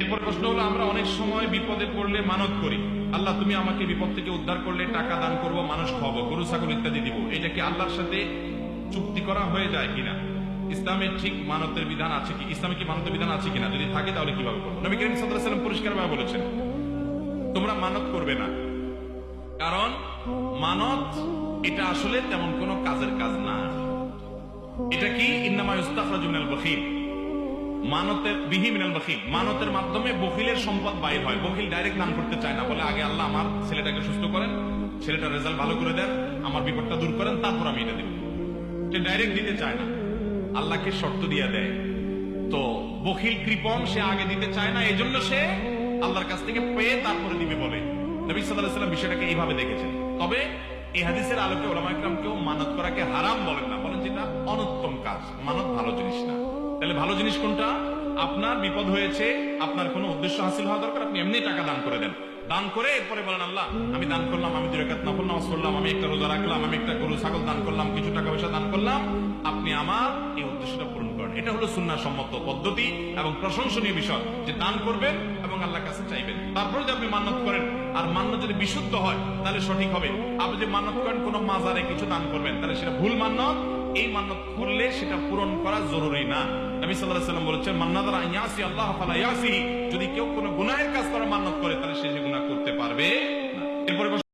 এরপর প্রশ্ন হলো, আমরা অনেক সময় বিপদে পড়লে মানত করি, আল্লাহ তুমি আমাকে বিপদ থেকে উদ্ধার করলে টাকা দান করব, মানুষ খাবো, গরু ছাগল ইত্যাদি দিব। এটা কি আল্লাহর সাথে চুক্তি করা হয়ে যায় কিনা? ইসলামের ঠিক মানতের বিধান আছে কি? ইসলামে কি মানতের বিধান আছে কিনা? যদি থাকে তাহলে কিভাবে করবো? নবী করিম সাল্লাল্লাহু আলাইহি ওয়াসাল্লাম পরিষ্কারভাবে বলেছেন, তোমরা মানত করবে না, কারণ মানত এটা আসলে তেমন কোনো কাজের কাজ না। এটা কি? ইন্নামা ইস্তাখরাজু মিনাল বখিল, মানতের বিহি মিনাল বখিল, মানতের মাধ্যমে বখিলের সম্পদ বাইর হয়। বখিল ডাইরেক্ট দান করতে চায় না, বলে আগে আল্লাহ আমার ছেলেটাকে সুস্থ করেন, ছেলেটার রেজাল্ট ভালো করে দেন, আমার বিপদটা দূর করেন, তারপর আমি এটা দেব। সে ডাইরেক্ট দিতে চায় না, আল্লাহকে শর্ত দিয়ে দেয়। তো বখিল কৃপণ, সে আগে দিতে চায় না, এই জন্য সে আল্লাহর কাছ থেকে পেয়ে তারপরে দিবে বলে। নবী সাল্লাল্লাহু আলাইহি ওয়াসাল্লাম বিষয়টাকে এইভাবে দেখেছেন। তবে এই হাদিসের আলোকে উলামা ইকরাম কেউ মানত করাকে হারাম বলেন না, বলেন যেটা অনুত্তম কাজ, মানত ভালো জিনিস না। তাহলে ভালো জিনিস কোনটা? আপনার বিপদ হয়েছে, আপনার কোনো উদ্দেশ্য হাসিল হওয়া দরকার, আপনি এমনি টাকা দান করে দেন। দান করে এরপরে বলেন, আল্লাহ আমি দান করলাম, আমি 2 রাকাত নফল নামাজ পড়লাম, আমি একটা রোজা রাখলাম, আমি একটা গরু ছাগল দান করলাম, কিছু টাকা পয়সা দান করলাম, আপনি আমার এই উদ্দেশ্যটা পূরণ করেন। এটা হলো সুন্নাহ সম্মত পদ্ধতি এবং প্রশংসনীয় বিষয়, যে দান করবেন এবং আল্লাহর কাছে চাইবেন। তারপরে যদি আপনি মান্নত করেন, আর মান্নত যদি বিশুদ্ধ হয় তাহলে সঠিক হবে। আপনি যদি মান্নত করেন কোনো মাজারে কিছু দান করবেন, তাহলে সেটা ভুল মান্নত। এই মান্নত করলে সেটা পূরণ করা জরুরি না। নবী সাল্লাল্লাহু আলাইহি ওয়াসাল্লাম বলেছেন, মান নাযারা আন ইয়াসি আল্লাহ ফালা ইয়াসিহি, যদি কেউ কোনো গুনাহের কাজ করার মান্নত করে, তাহলে সে গুনাহ করতে পারবে না। এরপরে